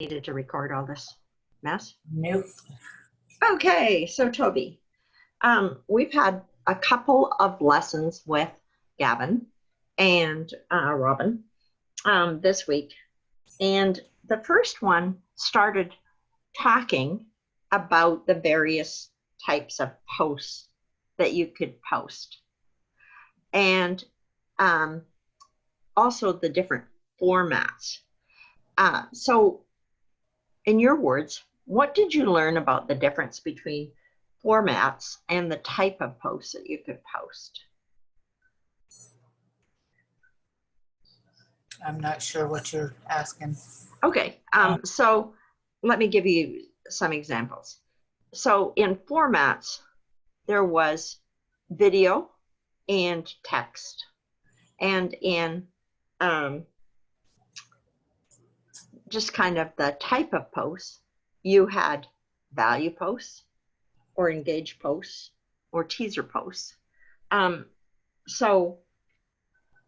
Needed to record all this mess. Nope. Okay, so Toby, we've had a couple of lessons with Gavin and Robin this week, and the first one started talking about the various types of posts that you could post, and also the different formats. So in your words, what did you learn about the difference between formats and the type of posts that you could post? I'm not sure what you're asking. Okay, so let me give you some examples. So in formats, there was video and text. And in just kind of the type of posts, you had value posts or engage posts or teaser posts. So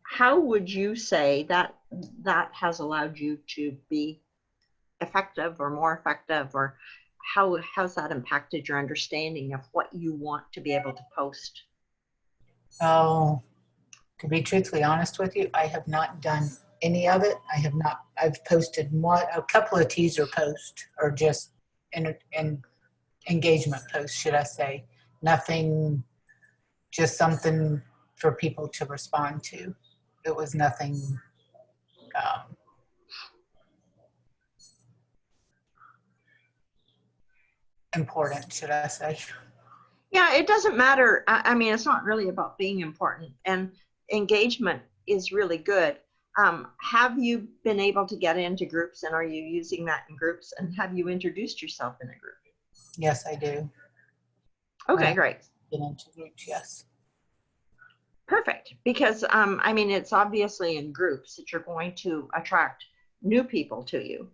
how would you say that that has allowed you to be effective or more effective, or how has that impacted your understanding of what you want to be able to post? Oh, to be truthfully honest with you, I have not done any of it. I've posted a couple of teaser posts, or just in engagement posts, should I say. Nothing, just something for people to respond to. It was nothing important, should I say. Yeah, it doesn't matter. I mean, it's not really about being important, and engagement is really good. Have you been able to get into groups, and are you using that in groups, and have you introduced yourself in a group? Yes, I do. Okay, great. Get into groups, yes. Perfect, because I mean, it's obviously in groups that you're going to attract new people to you,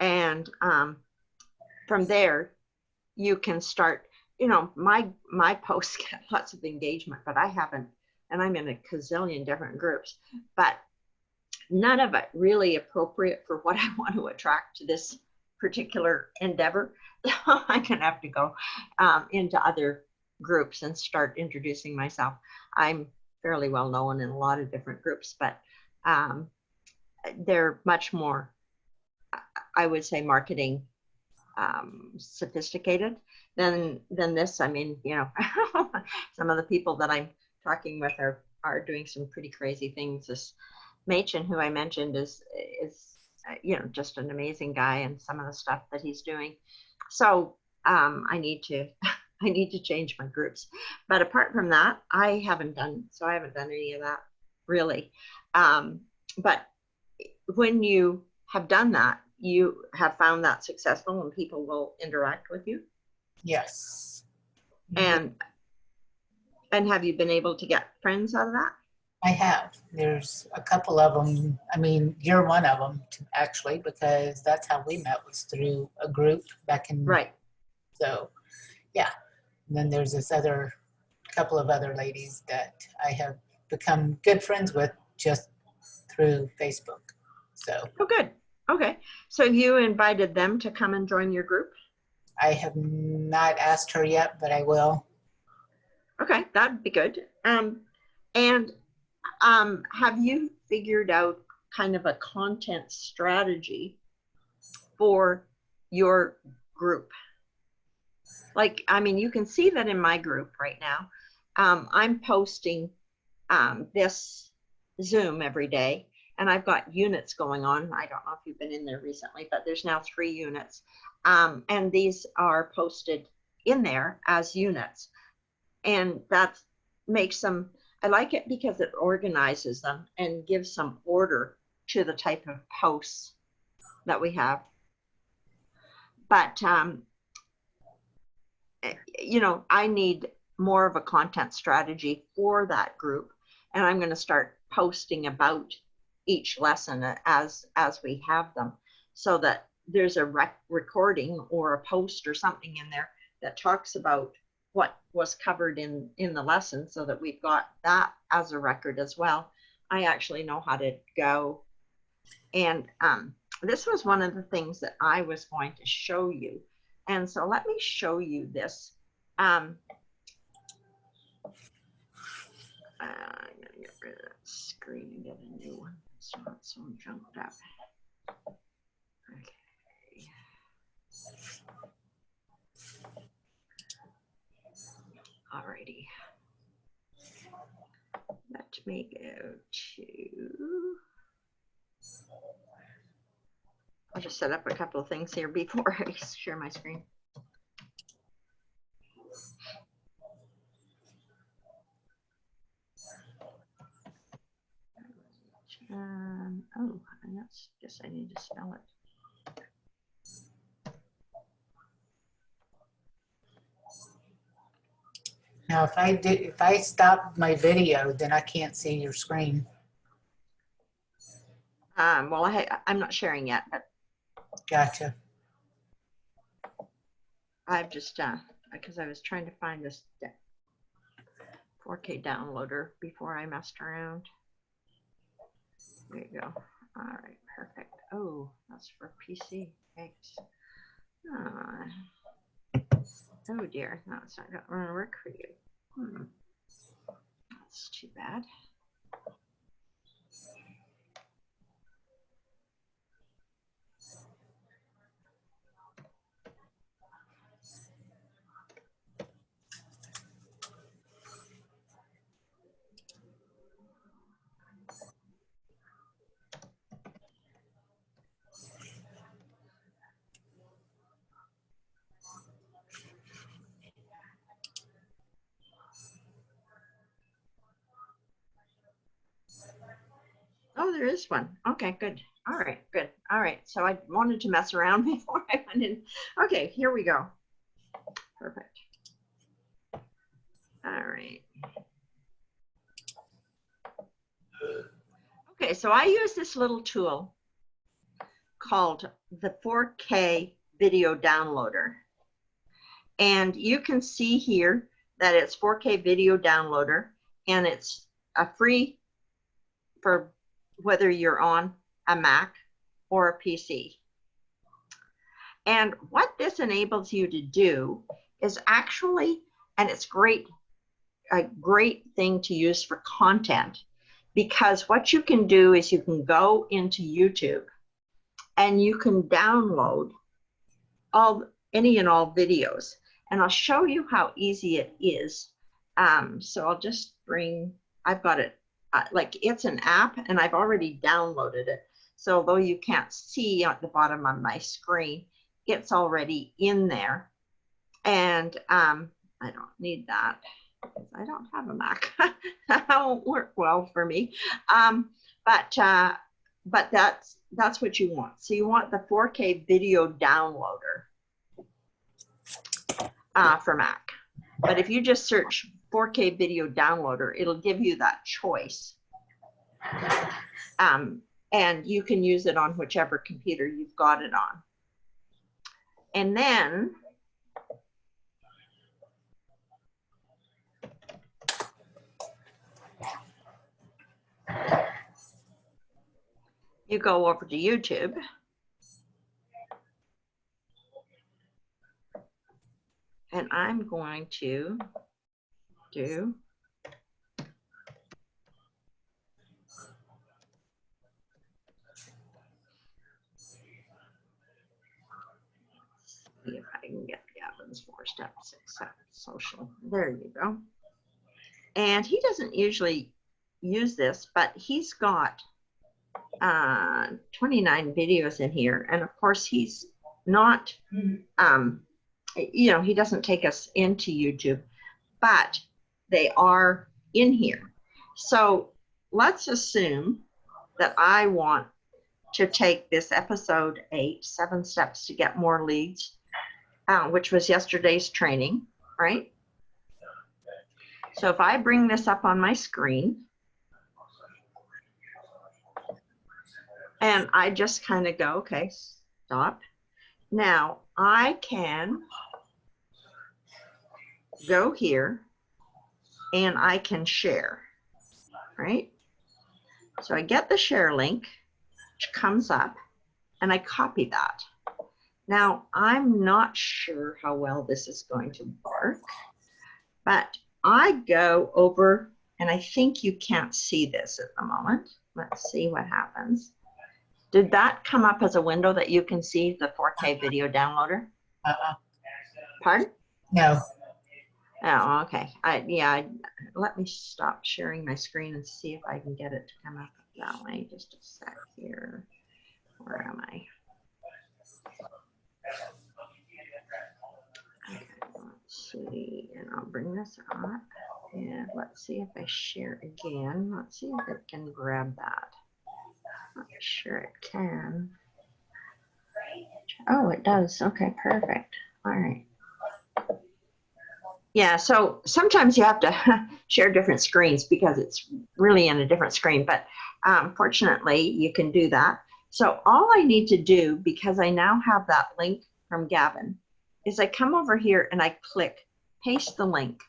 and from there you can start. You know, my posts get lots of engagement, but I haven't, and I'm in a gazillion different groups, but none of it really appropriate for what I want to attract to this particular endeavor. I'm gonna have to go into other groups and start introducing myself. I'm fairly well known in a lot of different groups, but they're much more, I would say, marketing sophisticated than this. I mean, you know, some of the people that I'm talking with are doing some pretty crazy things. This Machen, who I mentioned, is you know, just an amazing guy, and some of the stuff that he's doing. So I need to I need to change my groups. But apart from that, I haven't done any of that really. But when you have done that, you have found that successful and people will interact with you? Yes. And have you been able to get friends out of that? I have. There's a couple of them. I mean, you're one of them, actually, because that's how we met, was through a group back in. Right. So, yeah. And then there's this couple of other ladies that I have become good friends with just through Facebook. So. Oh, good. Okay. So you invited them to come and join your group? I have not asked her yet, but I will. Okay, that'd be good. And have you figured out kind of a content strategy for your group? Like, I mean, you can see that in my group right now. I'm posting this Zoom every day, and I've got units going on. I don't know if you've been in there recently, but there's now 3 units. And these are posted in there as units. And that makes them, I like it because it organizes them and gives some order to the type of posts that we have. But, you know, I need more of a content strategy for that group. And I'm going to start posting about each lesson as we have them, so that there's a recording or a post or something in there that talks about what was covered in the lesson, so that we've got that as a record as well. I actually know how to go and this was one of the things that I was going to show you. And so let me show you this. I'm gonna get rid of that screen and get a new one. It's not so junked up. Okay. Alrighty. Let me go to, I'll just set up a couple of things here before I share my screen. Oh, and that's, guess I need to spell it. Now, if I stop my video, then I can't see your screen. Well, I'm not sharing yet, but Gotcha. I've just, because I was trying to find this 4K downloader before I messed around. There you go. All right, perfect. Oh, that's for PC. Thanks. Oh dear, no, it's not going to work for you. That's too bad. Oh, there is one. Okay, good. All right, good. All right, so I wanted to mess around before I went in. Okay, here we go. Perfect. All right. Okay, so I use this little tool called the 4K video downloader. And you can see here that it's 4K video downloader, and it's a free for whether you're on a Mac or a PC. And what this enables you to do is actually, and it's a great thing to use for content, because what you can do is you can go into YouTube and you can download any and all videos. And I'll show you how easy it is. So I'll just I've got it, like it's an app and I've already downloaded it. So although you can't see at the bottom of my screen, it's already in there. And I don't need that because I don't have a Mac. That won't work well for me. But that's what you want. So you want the 4K video downloader for Mac. But if you just search 4K video downloader, it'll give you that choice. And you can use it on whichever computer you've got it on. And then you go over to YouTube. And I'm going to do see if I can get Gavin's 4-step success social. There you go. And he doesn't usually use this, but he's got 29 videos in here. And of course, he's not, you know, he doesn't take us into YouTube, but they are in here. So let's assume that I want to take this episode 8, 7 steps to get more leads, which was yesterday's training, right? So if I bring this up on my screen and I just kind of go, okay, stop. Now I can go here and I can share, right? So I get the share link, which comes up, and I copy that. Now, I'm not sure how well this is going to work, but I go over, and I think you can't see this at the moment. Let's see what happens. Did that come up as a window that you can see the 4K video downloader? Pardon? No. Oh, okay. Let me stop sharing my screen and see if I can get it to come up that way. Just a sec here. Where am I? Okay, let's see, and I'll bring this up, and let's see if I share again. Let's see if it can grab that. Not sure it can. Oh, it does. Okay, perfect. All right. Yeah, so sometimes you have to share different screens because it's really in a different screen, but fortunately you can do that. So all I need to do, because I now have that link from Gavin, is I come over here and I click paste the link,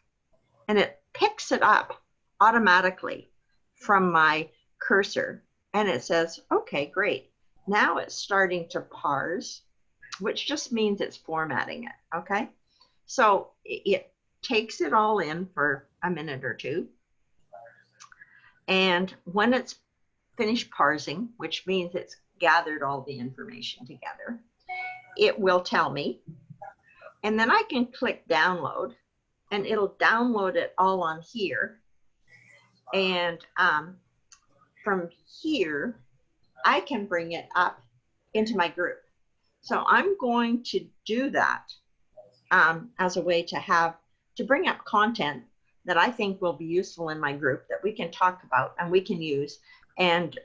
and it picks it up automatically from my cursor, and it says, okay, great. Now it's starting to parse, which just means it's formatting it, okay? So it takes it all in for a minute or two. And when it's finished parsing, which means it's gathered all the information together, it will tell me. And then I can click download, and it'll download it all on here. And from here, I can bring it up into my group. So I'm going to do that as a way to bring up content that I think will be useful in my group that we can talk about and we can use, and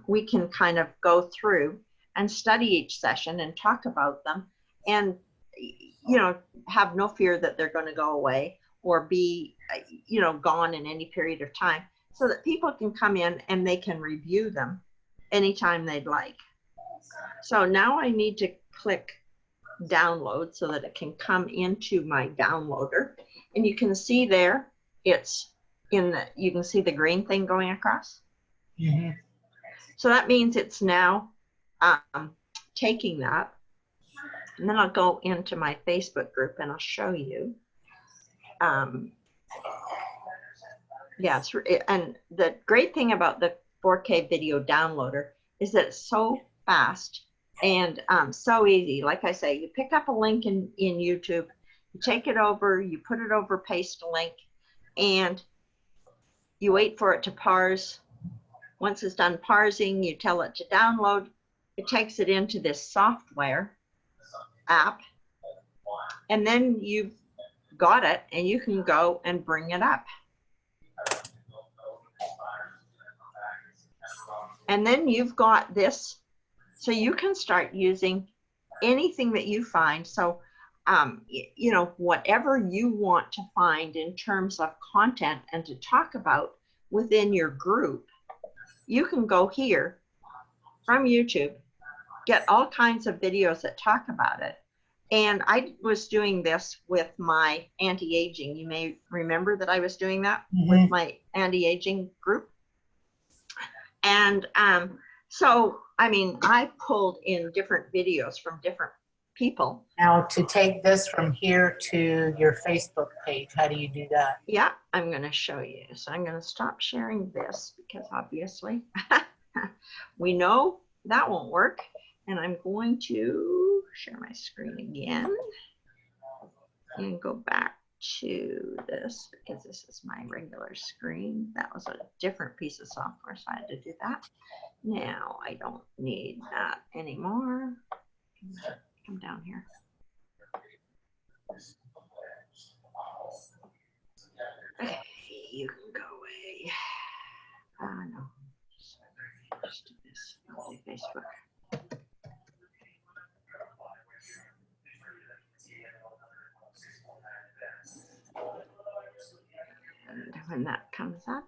we can kind of go through and study each session and talk about them, and have no fear that they're going to go away or be gone in any period of time, so that people can come in and they can review them anytime they'd like. So now I need to click download so that it can come into my downloader, and you can see there it's you can see the green thing going across. Mm-hmm. So that means it's now taking that, and then I'll go into my Facebook group and I'll show you. And the great thing about the 4K video downloader is that it's so fast and so easy. Like I say, you pick up a link in YouTube, you take it over, you put it over, paste a link, and you wait for it to parse. Once it's done parsing, you tell it to download. It takes it into this software app, and then you've got it, and you can go and bring it up. And then you've got this, so you can start using anything that you find. So, whatever you want to find in terms of content and to talk about within your group, you can go here from YouTube, get all kinds of videos that talk about it. And I was doing this with my anti-aging. You may remember that I was doing that with my anti-aging group. And so, I mean, I pulled in different videos from different people. Now, to take this from here to your Facebook page, how do you do that? Yeah, I'm going to show you. So I'm going to stop sharing this because obviously we know that won't work. And I'm going to share my screen again and go back to this because this is my regular screen. That was a different piece of software, so I had to do that. Now I don't need that anymore. Come down here. Okay, you can go away. No, just do this. I'll do Facebook. And when that comes up,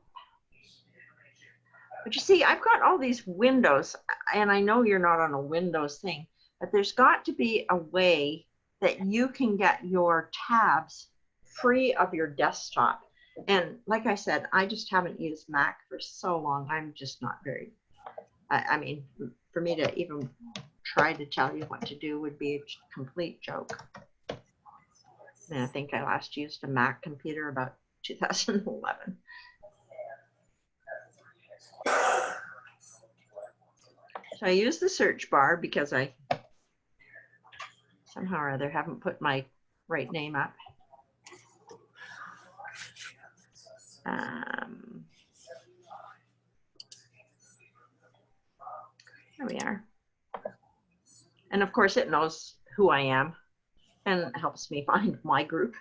but you see, I've got all these windows, and I know you're not on a Windows thing, but there's got to be a way that you can get your tabs free of your desktop. And like I said, I just haven't used Mac for so long. I'm just not very, I mean, for me to even try to tell you what to do would be a complete joke. And I think I last used a Mac computer about 2011. So I use the search bar because I somehow or other haven't put my right name up. There we are. And of course it knows who I am and helps me find my group.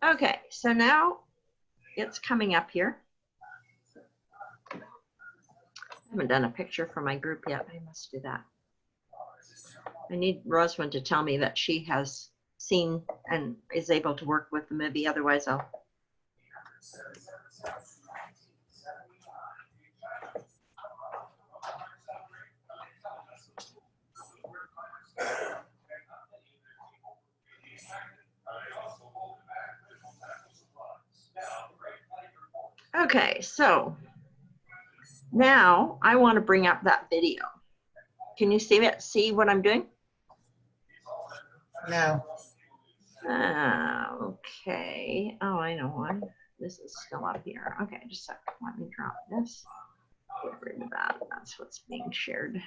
Okay, so now it's coming up here. I haven't done a picture for my group yet. I must do that. I need Rosamond to tell me that she has seen and is able to work with the movie. Otherwise, I'll. Okay, so now I want to bring up that video. Can you see it? See what I'm doing? No. Okay. Oh, I know one. This is still up here. Okay, just a second. Let me drop this. Get rid of that. That's what's being shared.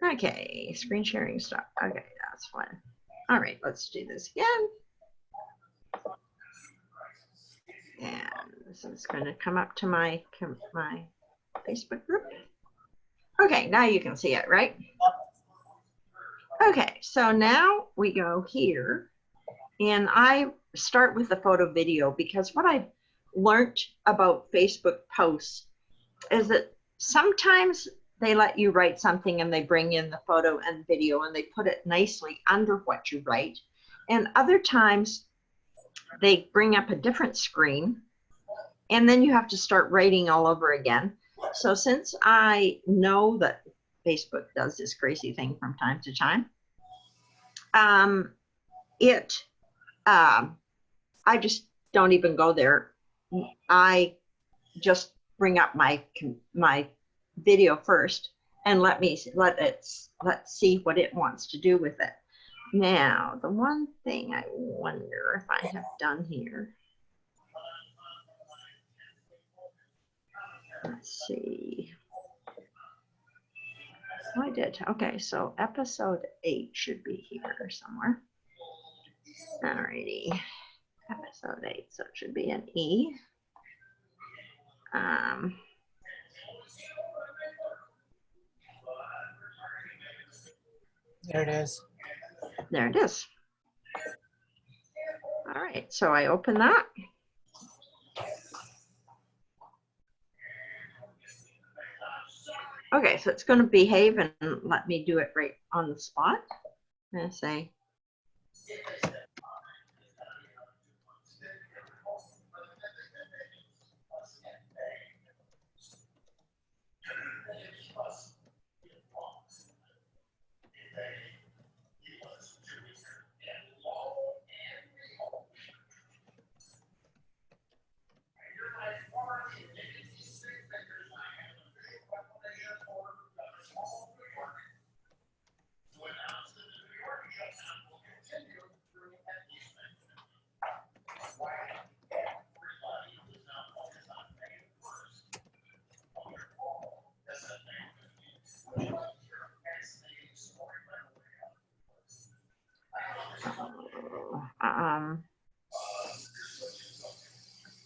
Okay, screen sharing stop. Okay, that's fine. All right, let's do this again. And this is going to come up to my Facebook group. Okay, now you can see it, right? Okay, so now we go here, and I start with the photo video because what I've learned about Facebook posts is that sometimes they let you write something and they bring in the photo and video and they put it nicely under what you write. And other times they bring up a different screen and then you have to start writing all over again. So since I know that Facebook does this crazy thing from time to time, I just don't even go there. I just bring up my video first and let's see what it wants to do with it. Now, the one thing I wonder if I have done here. Let's see. Oh, I did. Okay, so episode 8 should be here somewhere. Alrighty, episode 8. So it should be an E. There it is. There it is. All right, so I open that. Okay, so it's going to behave and let me do it right on the spot. I'm going to say,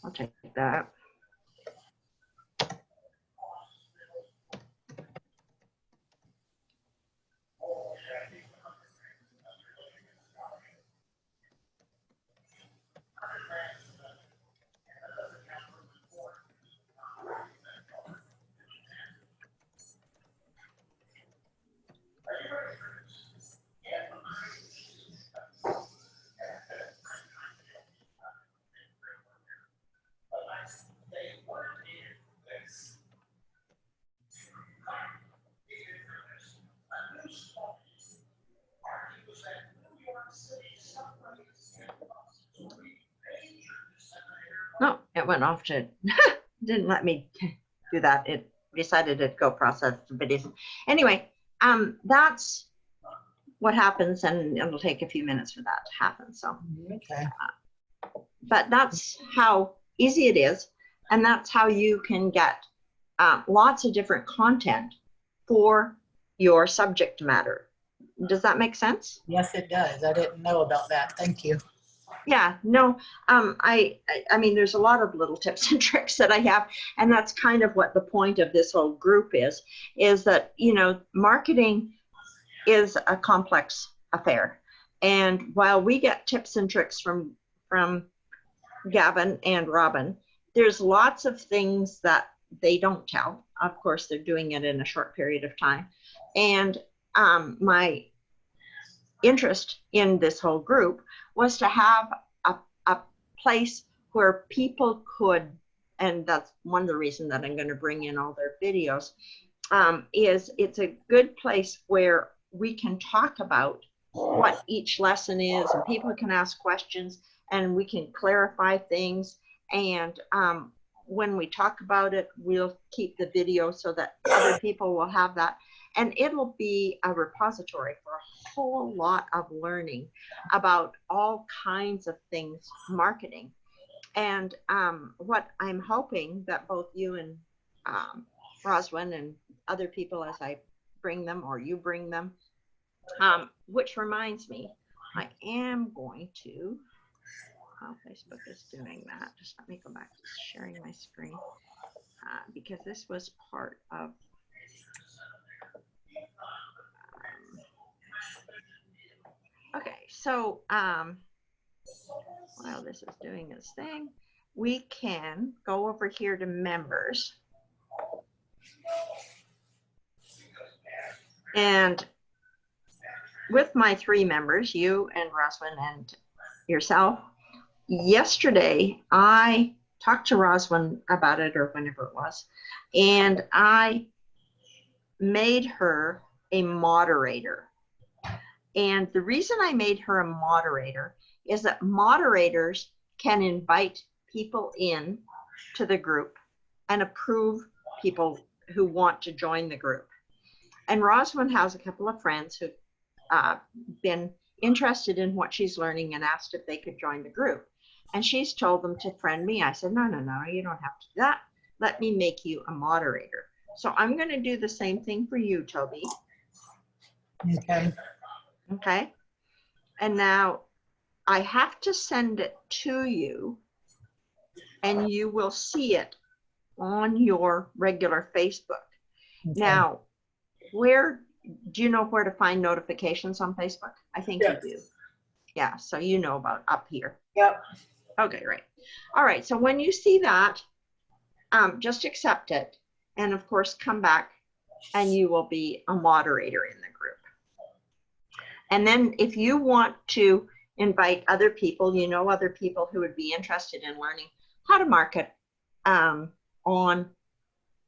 I'll take that. it went off to, didn't let me do that. It decided to go process the videos. Anyway, that's what happens, and it'll take a few minutes for that to happen. So, Okay. but that's how easy it is, and that's how you can get lots of different content for your subject matter. Does that make sense? Yes, it does. I didn't know about that. Thank you. Yeah, no, I mean, there's a lot of little tips and tricks that I have, and that's kind of what the point of this whole group is that, you know, marketing is a complex affair. And while we get tips and tricks from Gavin and Robin, there's lots of things that they don't tell. Of course, they're doing it in a short period of time. And my interest in this whole group was to have a place where people could, and that's one of the reasons that I'm going to bring in all their videos, is it's a good place where we can talk about what each lesson is, and people can ask questions, and we can clarify things. And when we talk about it, we'll keep the video so that other people will have that. And it'll be a repository for a whole lot of learning about all kinds of things marketing. And what I'm hoping that both you and Roswin and other people, as I bring them or you bring them, which reminds me, I am going to, Facebook is doing that. Just let me go back to sharing my screen because this was part of, okay, so while this is doing its thing, we can go over here to members. And with my 3 members, you and Roswin and yourself, yesterday I talked to Roswin about it, or whenever it was, and I made her a moderator. And the reason I made her a moderator is that moderators can invite people in to the group and approve people who want to join the group. And Roswin has a couple of friends who've been interested in what she's learning and asked if they could join the group. And she's told them to friend me. I said, no, you don't have to do that. Let me make you a moderator. So I'm going to do the same thing for you, Toby. Okay. Okay. And now I have to send it to you, and you will see it on your regular Facebook. Okay. Now, where do you know where to find notifications on Facebook? I think Yes. you do. Yeah, so you know about up here. Yep. Okay, right. All right, so when you see that, just accept it, and of course come back and you will be a moderator in the group. And then if you want to invite other people, you know, other people who would be interested in learning how to market on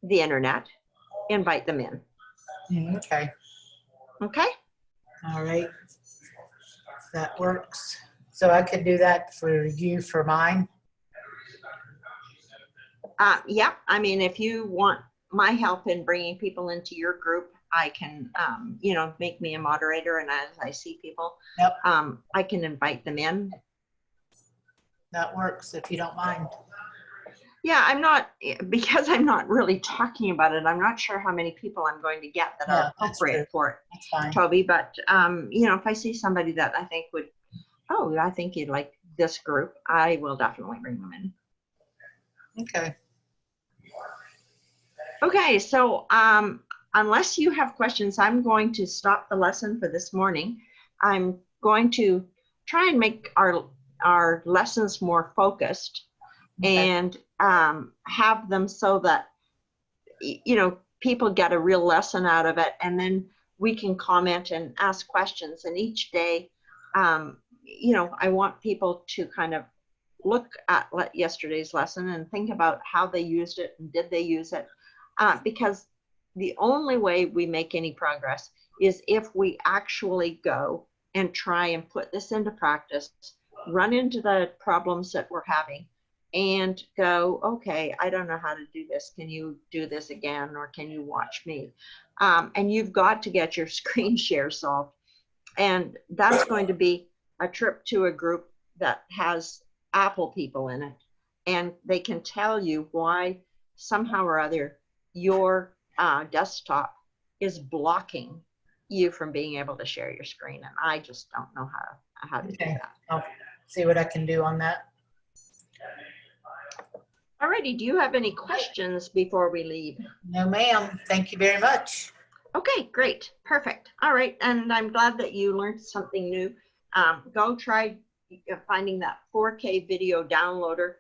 the internet, invite them in. Okay. Okay? All right. That works. So I could do that for you for mine? Yeah, I mean, if you want my help in bringing people into your group, I can, you know, make me a moderator, and as I see people, Yep. I can invite them in. That works if you don't mind. Yeah, I'm not, because I'm not really talking about it, I'm not sure how many people I'm going to get that are appropriate for it, That's fine. Toby, but, you know, if I see somebody that I think would, oh, I think you'd like this group, I will definitely bring them in. Okay. Okay, so unless you have questions, I'm going to stop the lesson for this morning. I'm going to try and make our lessons more focused. Okay. And have them so that, you know, people get a real lesson out of it, and then we can comment and ask questions. And each day, you know, I want people to kind of look at yesterday's lesson and think about how they used it and did they use it, because the only way we make any progress is if we actually go and try and put this into practice, run into the problems that we're having, and go, okay, I don't know how to do this. Can you do this again? Or can you watch me? And you've got to get your screen share solved. And that's going to be a trip to a group that has Apple people in it. And they can tell you why somehow or other your desktop is blocking you from being able to share your screen. And I just don't know how to do Okay. that. I'll see what I can do on that. Alrighty, do you have any questions before we leave? No, ma'am. Thank you very much. Okay, great, perfect. All right, and I'm glad that you learned something new. Go try finding that 4K video downloader.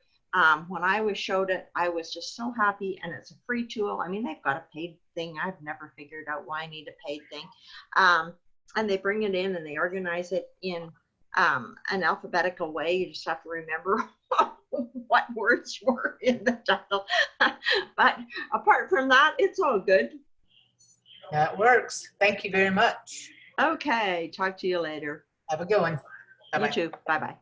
When I was showed it, I was just so happy, and it's a free tool. I mean, they've got a paid thing. I've never figured out why I need a paid thing. And they bring it in and they organize it in an alphabetical way. You just have to remember what words were in the title. But apart from that, it's all good. That works. Thank you very much. Okay, talk to you later. Have a good one. Bye-bye. You too. Bye-bye.